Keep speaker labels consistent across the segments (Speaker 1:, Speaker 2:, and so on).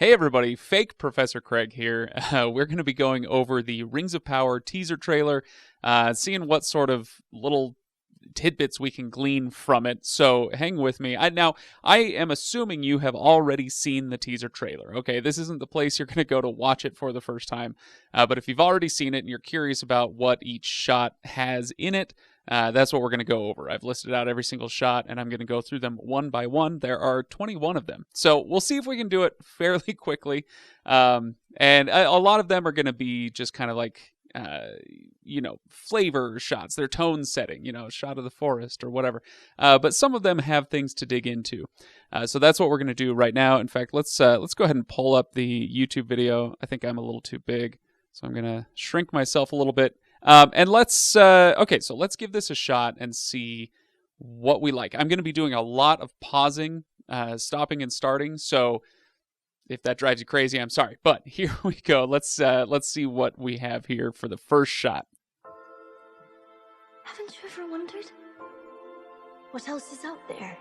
Speaker 1: Hey everybody, fake Professor Craig here. We're going to be going over the Rings of Power teaser trailer, seeing what sort of little tidbits we can glean from it. So hang with me. I am assuming you have already seen the teaser trailer. Okay, this isn't the place you're going to go to watch it for the first time. But if you've already seen it and you're curious about what each shot has in it, that's what we're going to go over. I've listed out every single shot, and I'm going to go through them one by one. There are 21 of them. So we'll see if we can do it fairly quickly. And a lot of them are going to be just kind of like, flavor shots, their tone setting, a shot of the forest or whatever. But some of them have things to dig into. So that's what we're going to do right now. In fact, let's go ahead and pull up the YouTube video. I think I'm a little too big, so I'm going to shrink myself a little bit. And let's give this a shot and see what we like. I'm going to be doing a lot of pausing, stopping and starting. So if that drives you crazy, I'm sorry. But here we go. Let's see what we have here for the first shot.
Speaker 2: Haven't you ever wondered what else is out there?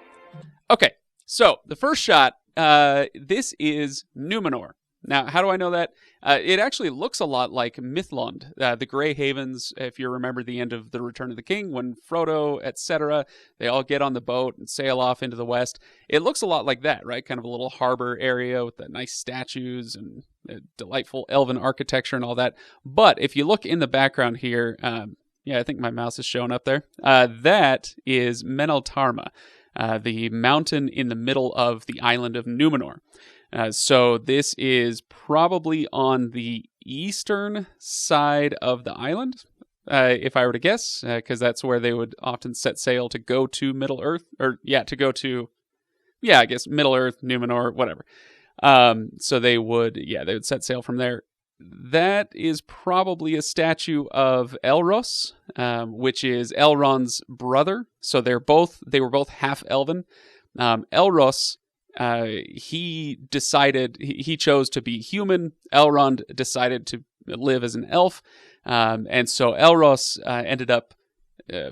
Speaker 1: Okay, so the first shot, this is Numenor. Now, how do I know that? It actually looks a lot like Mithlond, the Grey Havens, if you remember the end of The Return of the King, when Frodo, etc., they all get on the boat and sail off into the west. It looks a lot like that, right? Kind of a little harbor area with the nice statues and delightful elven architecture and all that. But if you look in the background here, I think my mouse is showing up there. That is Meneltarma, the mountain in the middle of the island of Numenor. So this is probably on the eastern side of the island, if I were to guess, because that's where they would often set sail to go to Middle-earth, I guess Middle-earth, Numenor, whatever. So they would set sail from there. That is probably a statue of Elros, which is Elrond's brother. So they were both half elven. Elros, he chose to be human. Elrond decided to live as an elf. And so Elros ended up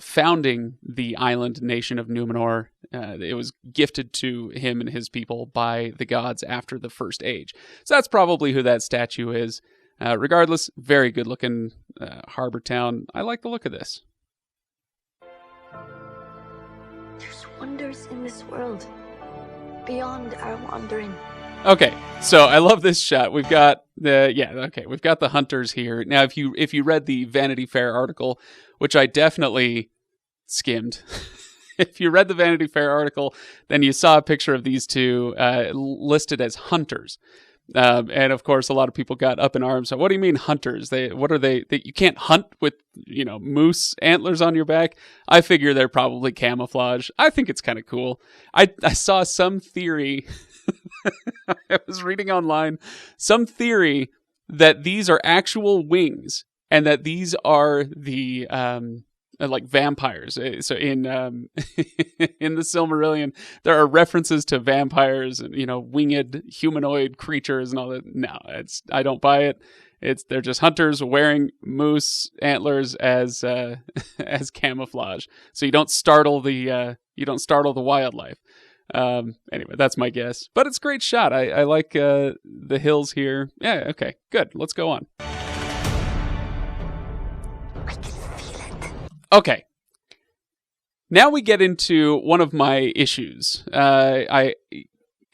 Speaker 1: founding the island nation of Numenor. It was gifted to him and his people by the gods after the First Age. So that's probably who that statue is. Regardless, very good looking harbor town. I like the look of this.
Speaker 2: There's wonders in this world beyond our wandering.
Speaker 1: Okay, so I love this shot. We've got the hunters here. Now, if you read the Vanity Fair article, which I definitely skimmed, if you read the Vanity Fair article, then you saw a picture of these two listed as hunters. And of course, a lot of people got up in arms. So, what do you mean hunters? What are they? You can't hunt with, moose antlers on your back. I figure they're probably camouflage. I think it's kind of cool. I saw some theory. I was reading online some theory that these are actual wings and that these are the like vampires. So in in the Silmarillion, there are references to vampires and winged humanoid creatures and all that. No, I don't buy it. They're just hunters wearing moose antlers as as camouflage, so you don't startle the wildlife. Anyway, that's my guess, but it's a great shot. I like the hills here. Yeah, okay, good. Let's go on. Okay, now we get into one of my issues. I'm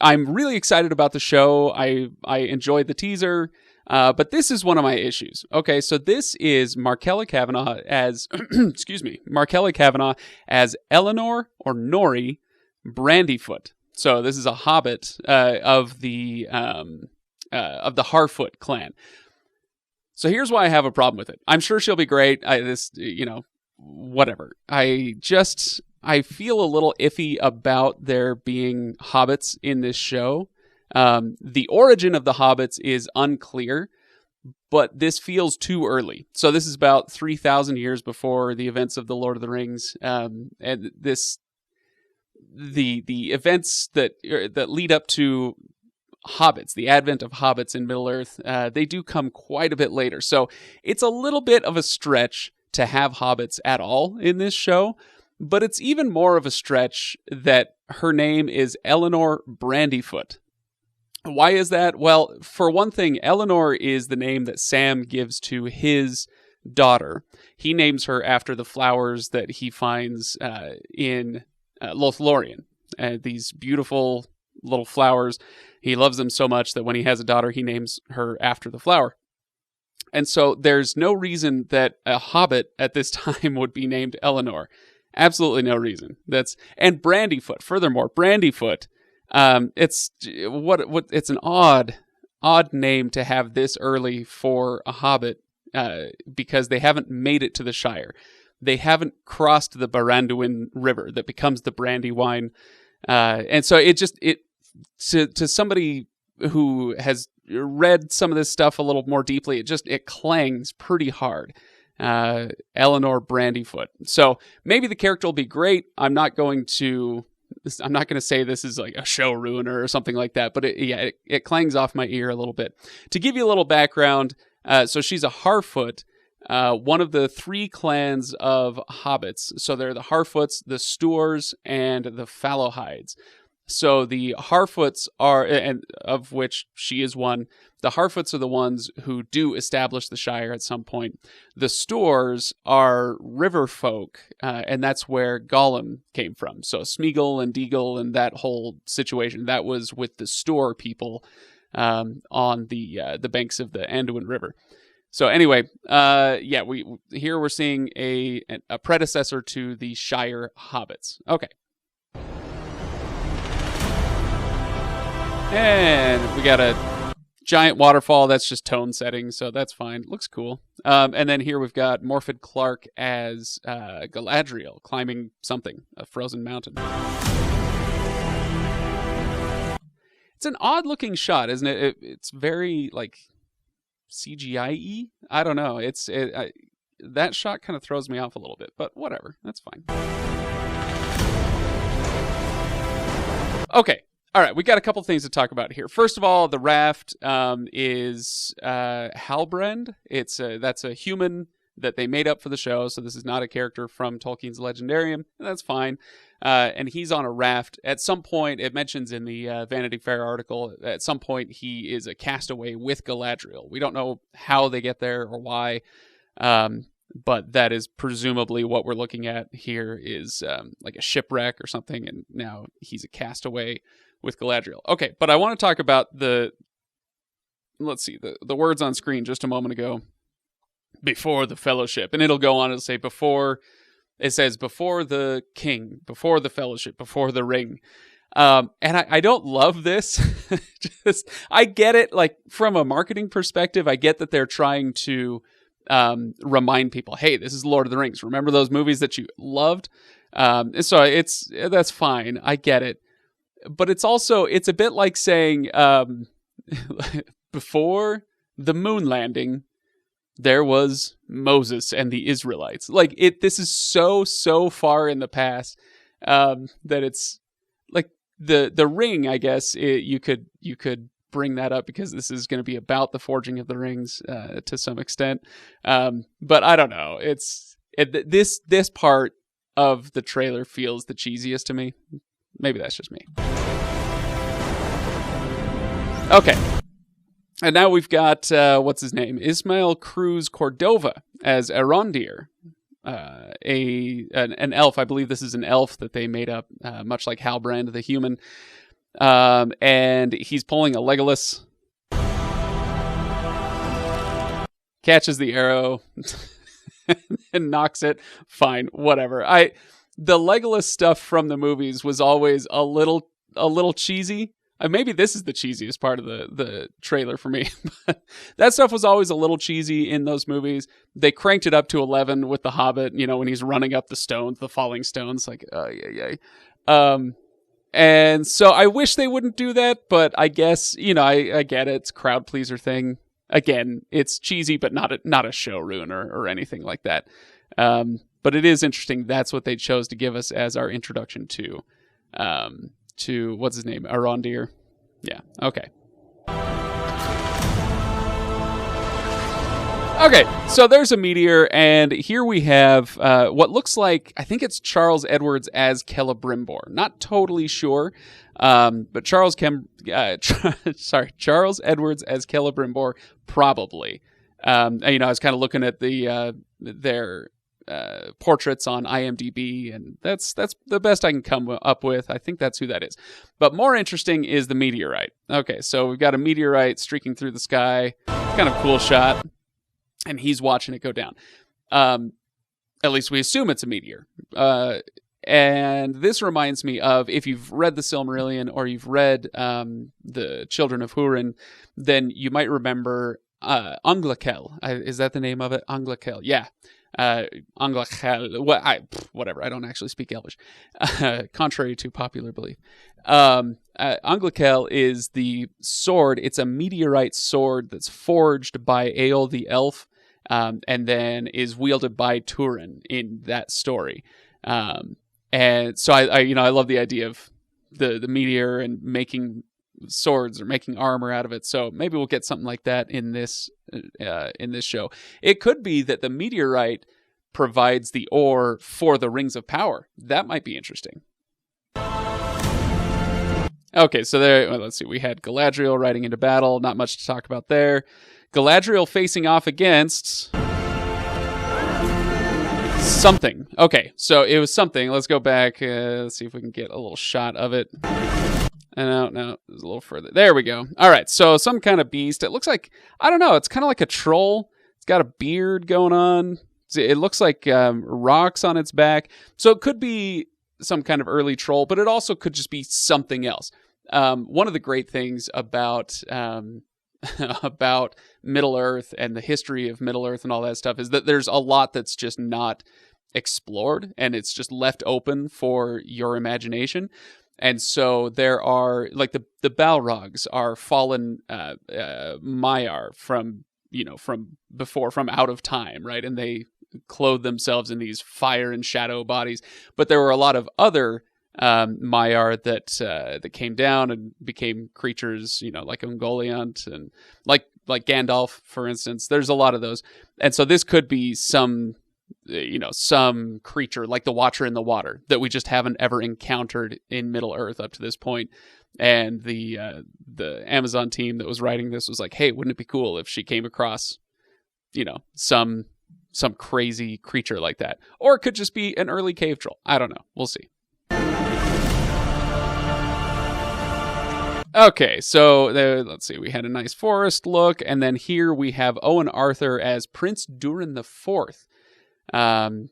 Speaker 1: really excited about the show. I enjoyed the teaser, but this is one of my issues. Okay, so this is Markella Kavenagh as Markella Kavenagh as Elanor or Nori Brandyfoot. So this is a hobbit of the Harfoot clan. So here's why I have a problem with it. I'm sure she'll be great. Whatever. I feel a little iffy about there being hobbits in this show. The origin of the hobbits is unclear, but this feels too early. So this is about 3,000 years before the events of the Lord of the Rings, and the events that lead up to hobbits, the advent of hobbits in Middle-earth, they do come quite a bit later. So it's a little bit of a stretch to have hobbits at all in this show, but it's even more of a stretch that her name is Elanor Brandyfoot. Why is that? Well, for one thing, Elanor is the name that Sam gives to his daughter. He names her after the flowers that he finds in Lothlorien. These beautiful little flowers. He loves them so much that when he has a daughter, he names her after the flower. And so there's no reason that a hobbit at this time would be named Elanor. Absolutely no reason. And Brandyfoot. Furthermore, Brandyfoot. It's an odd name to have this early for a hobbit, because they haven't made it to the Shire. They haven't crossed the Baranduin River that becomes the Brandywine. And so to somebody who has read some of this stuff a little more deeply, it clangs pretty hard. Elanor Brandyfoot. So maybe the character will be great. I'm not going to say this is like a show ruiner or something like that, but it clangs off my ear a little bit. To give you a little background, so she's a Harfoot, one of the 3 clans of hobbits. So they're the Harfoots, the Stoors, and the Fallowhides. So the Harfoots are, and of which she is one, the Harfoots are the ones who do establish the Shire at some point. The Stoors are river folk, and that's where Gollum came from. So Smeagol and Deagle and that whole situation, that was with the Stoor people on the banks of the Anduin River. So anyway, we're seeing a predecessor to the Shire hobbits. Okay. And we got a giant waterfall. That's just tone setting, so that's fine. Looks cool. And then here we've got Morfydd Clark as Galadriel climbing something, a frozen mountain. It's an odd-looking shot, isn't it? It's very, like, CGI-y? I don't know. That shot kind of throws me off a little bit, but whatever. That's fine. Okay. All right, we got a couple things to talk about here. First of all, the raft is Halbrand. That's a human that they made up for the show, so this is not a character from Tolkien's Legendarium, and that's fine. And he's on a raft. At some point, it mentions in the Vanity Fair article, at some point he is a castaway with Galadriel. We don't know how they get there or why, but that is presumably what we're looking at here is like a shipwreck or something, and now he's a castaway with Galadriel. Okay, but I want to talk about the words on screen just a moment ago. Before the fellowship. And it'll go on and say before the king, before the fellowship, before the ring. And I don't love this. I get it, like, from a marketing perspective, I get that they're trying to remind people, hey, this is Lord of the Rings. Remember those movies that you loved? So that's fine. I get it. But it's a bit like saying, before the moon landing, there was Moses and the Israelites. Like, this is so far in the past that it's like the ring. I guess you could bring that up because this is going to be about the forging of the rings to some extent. But I don't know. This part of the trailer feels the cheesiest to me. Maybe that's just me. Okay. And now we've got, what's his name? Ismael Cruz Cordova as Arondir, an elf. I believe this is an elf that they made up, much like Halbrand, the human. And he's pulling a Legolas. Catches the arrow and knocks it. Fine, whatever. The Legolas stuff from the movies was always a little cheesy. Maybe this is the cheesiest part of the trailer for me. But that stuff was always a little cheesy in those movies. They cranked it up to 11 with The Hobbit, when he's running up the stones, the falling stones, like, yay. And so I wish they wouldn't do that, but I guess, I get it. It's a crowd pleaser thing. Again, it's cheesy, but not a show ruiner or anything like that. But it is interesting. That's what they chose to give us as our introduction to what's his name? Arondir. Yeah. Okay. Okay, so there's a meteor, and here we have what looks like, I think it's Charles Edwards as Celebrimbor. Not totally sure, but Charles Edwards as Celebrimbor, probably. I was kind of looking at their portraits on IMDb, and that's the best I can come up with. I think that's who that is. But more interesting is the meteorite. Okay, so we've got a meteorite streaking through the sky. It's kind of a cool shot. And he's watching it go down. At least we assume it's a meteor. And this reminds me of, if you've read the Silmarillion or you've read the Children of Hurin, then you might remember Anglakel. Is that the name of it? Anglakel. Yeah. Anglakel. Whatever. I don't actually speak Elvish, contrary to popular belief. Anglakel is the sword. It's a meteorite sword that's forged by Eol the elf, and then is wielded by Durin in that story. And so I love the idea of the meteor and making swords or making armor out of it. So maybe we'll get something like that in this show. It could be that the meteorite provides the ore for the rings of power. That might be interesting. Okay, so let's see. We had Galadriel riding into battle. Not much to talk about there. Galadriel facing off against something. Okay, so it was something. Let's go back. Let's see if we can get a little shot of it. No, it was a little further. There we go. All right, so some kind of beast. It looks like, I don't know, it's kind of like a troll. It's got a beard going on. It looks like rocks on its back. So it could be some kind of early troll, but it also could just be something else. One of the great things about Middle-earth and the history of Middle-earth and all that stuff is that there's a lot that's just not explored, and it's just left open for your imagination. And so there are, like, the Balrogs are fallen Maiar from before, from out of time, right? And they clothe themselves in these fire and shadow bodies. But there were a lot of other Maiar that came down and became creatures, like Ungoliant and like Gandalf, for instance. There's a lot of those. And so this could be some creature like the Watcher in the Water that we just haven't ever encountered in Middle-earth up to this point. And the Amazon team that was writing this was like, hey, wouldn't it be cool if she came across, some crazy creature like that? Or it could just be an early cave troll. I don't know. We'll see. Okay, so let's see. We had a nice forest look, and then here we have Owen Arthur as Prince Durin IV. And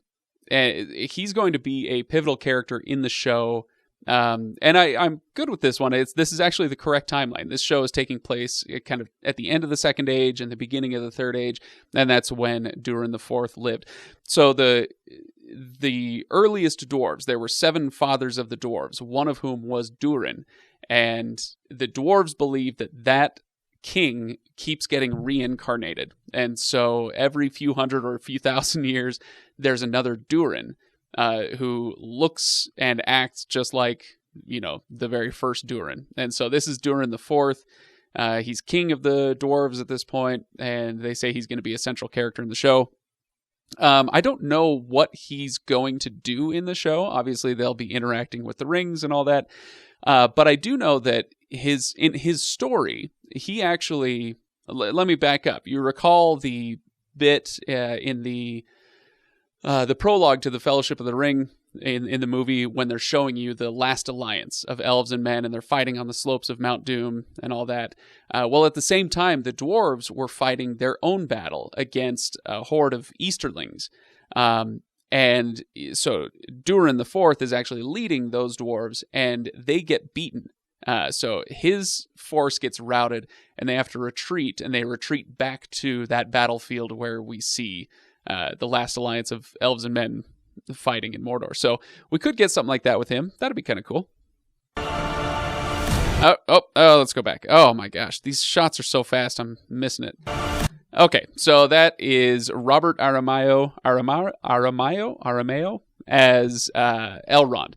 Speaker 1: he's going to be a pivotal character in the show. And I'm good with this one. This is actually the correct timeline. This show is taking place kind of at the end of the Second Age and the beginning of the Third Age, and that's when Durin IV lived. So the earliest dwarves, there were 7 fathers of the dwarves, one of whom was Durin, and the dwarves believe that king keeps getting reincarnated. And so every few hundred or a few thousand years, there's another Durin who looks and acts just like, the very first Durin. And so this is Durin IV. He's king of the dwarves at this point, and they say he's going to be a central character in the show. I don't know what he's going to do in the show. Obviously, they'll be interacting with the rings and all that. But I do know that in his story, he actually... Let me back up. You recall the bit in the prologue to the Fellowship of the Ring in the movie when they're showing you the last alliance of elves and men, and they're fighting on the slopes of Mount Doom and all that. Well, at the same time, the dwarves were fighting their own battle against a horde of Easterlings. And so Durin IV is actually leading those dwarves, and they get beaten. So his force gets routed, and they have to retreat, and they retreat back to that battlefield where we see the last alliance of elves and men fighting in Mordor. So we could get something like that with him. That'd be kind of cool. Let's go back. Oh my gosh, these shots are so fast, I'm missing it. Okay, so that is Robert Aramayo as Elrond.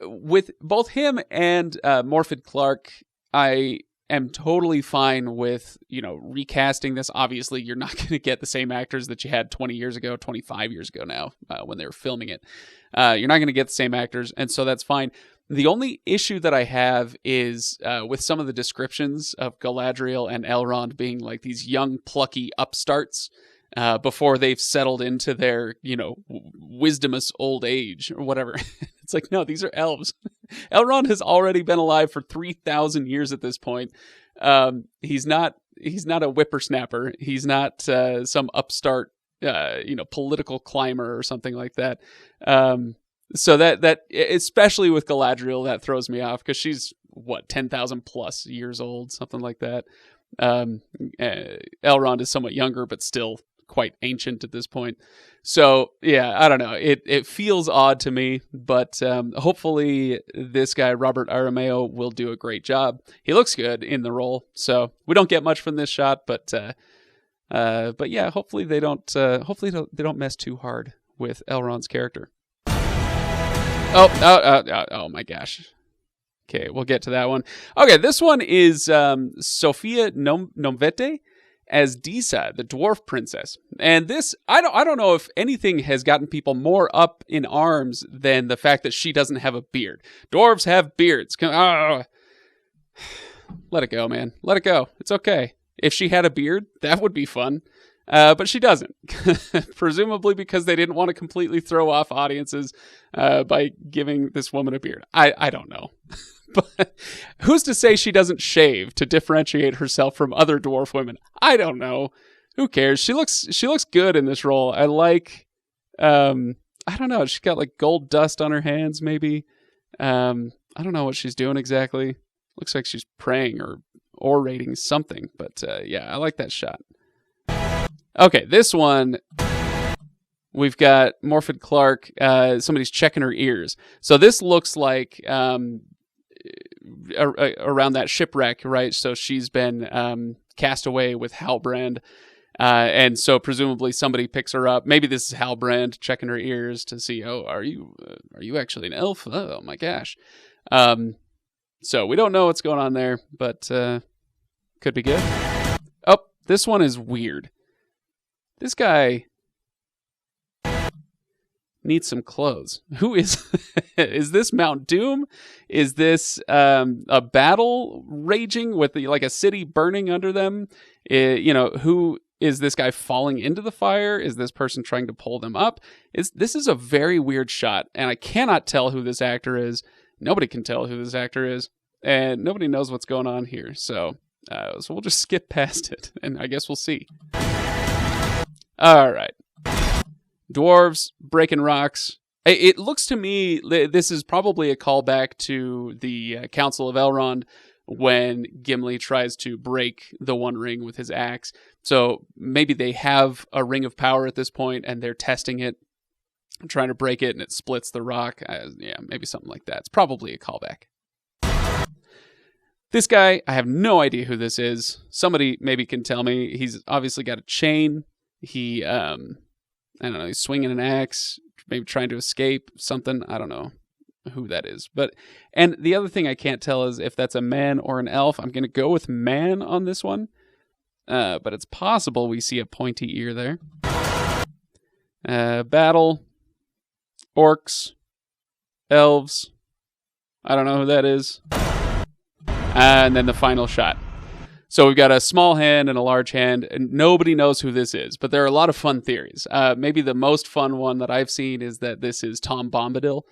Speaker 1: With both him and Morfydd Clark, I am totally fine with, recasting this. Obviously, you're not going to get the same actors that you had 20 years ago, 25 years ago now, when they were filming it. You're not going to get the same actors, and so that's fine. The only issue that I have is with some of the descriptions of Galadriel and Elrond being like these young, plucky upstarts before they've settled into their, wisdomous old age or whatever. It's like, no, these are elves. Elrond has already been alive for 3,000 years at this point. He's not a whippersnapper. He's not some upstart, political climber or something like that. So that especially with Galadriel, that throws me off because she's 10,000 plus years old, something like that. Elrond is somewhat younger, but still quite ancient at this point. So yeah, I don't know. It feels odd to me, but hopefully this guy Robert Aramayo will do a great job. He looks good in the role, so we don't get much from this shot, but yeah, hopefully they don't mess too hard with Elrond's character. Oh my gosh. Okay, we'll get to that one. Okay, this one is Sophia Nomvete as Disa, the dwarf princess. And this, I don't know if anything has gotten people more up in arms than the fact that she doesn't have a beard. Dwarves have beards. Let it go, man. Let it go. It's okay. If she had a beard, that would be fun. But she doesn't, presumably because they didn't want to completely throw off audiences by giving this woman a beard. I don't know. But who's to say she doesn't shave to differentiate herself from other dwarf women? I don't know. Who cares? She looks good in this role. I like, I don't know. She's got like gold dust on her hands, maybe. I don't know what she's doing exactly. Looks like she's praying or orating something. But yeah, I like that shot. Okay, this one, we've got Morfydd Clark. Somebody's checking her ears. So this looks like around that shipwreck, right? So she's been cast away with Halbrand. And so presumably somebody picks her up. Maybe this is Halbrand checking her ears to see, are you actually an elf? Oh my gosh. So we don't know what's going on there, but could be good. Oh, this one is weird. This guy needs some clothes. Who is is this Mount Doom? Is this a battle raging with like a city burning under them? Who is this guy falling into the fire? Is this person trying to pull them up? This is a very weird shot, and I cannot tell who this actor is. Nobody can tell who this actor is, and nobody knows what's going on here. So we'll just skip past it, and I guess we'll see. All right. Dwarves breaking rocks. It looks to me this is probably a callback to the Council of Elrond when Gimli tries to break the One Ring with his axe. So maybe they have a ring of power at this point and they're testing it, trying to break it, and it splits the rock. Yeah, maybe something like that. It's probably a callback. This guy, I have no idea who this is. Somebody maybe can tell me. He's obviously got a chain. He, I don't know, he's swinging an axe, maybe trying to escape something. I don't know who that is. And the other thing I can't tell is if that's a man or an elf. I'm going to go with man on this one. But it's possible we see a pointy ear there. Battle. Orcs. Elves. I don't know who that is. And then the final shot. So we've got a small hand and a large hand, and nobody knows who this is, but there are a lot of fun theories. Maybe the most fun one that I've seen is that this is Tom Bombadil.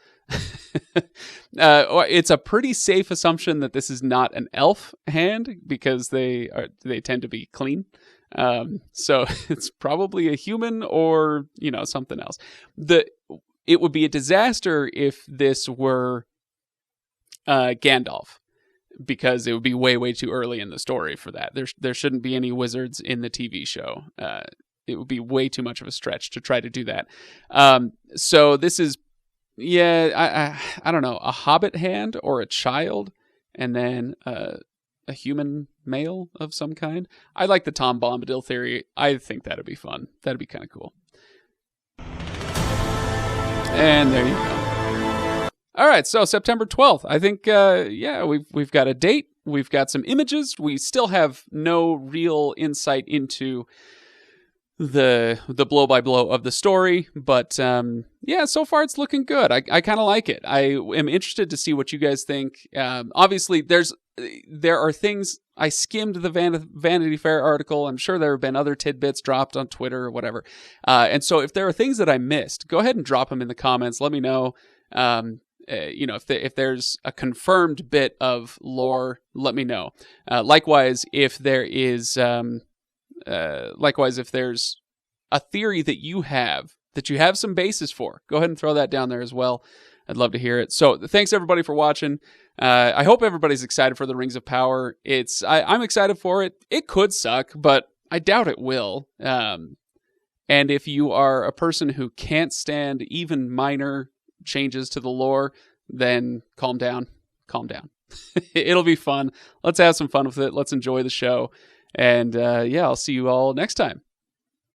Speaker 1: It's a pretty safe assumption that this is not an elf hand because they tend to be clean. So it's probably a human or, something else. It would be a disaster if this were Gandalf, because it would be way, way too early in the story for that. There shouldn't be any wizards in the TV show. It would be way too much of a stretch to try to do that. So this is, I don't know, a hobbit hand or a child, and then a human male of some kind. I like the Tom Bombadil theory. I think that'd be fun. That'd be kind of cool. And there you go. All right, so September 12th. I think, we've got a date. We've got some images. We still have no real insight into the blow-by-blow of the story, but so far it's looking good. I kind of like it. I am interested to see what you guys think. Obviously, there are things. I skimmed the Vanity Fair article. I'm sure there have been other tidbits dropped on Twitter or whatever. And so if there are things that I missed, go ahead and drop them in the comments. Let me know. If there's a confirmed bit of lore, let me know. Likewise, if there's a theory that you have some basis for, go ahead and throw that down there as well. I'd love to hear it. So thanks everybody for watching. I hope everybody's excited for the Rings of Power. I'm excited for it. It could suck, but I doubt it will. And if you are a person who can't stand even minor changes to the lore, then calm down. It'll be fun. Let's have some fun with it. Let's enjoy the show. And I'll see you all next time.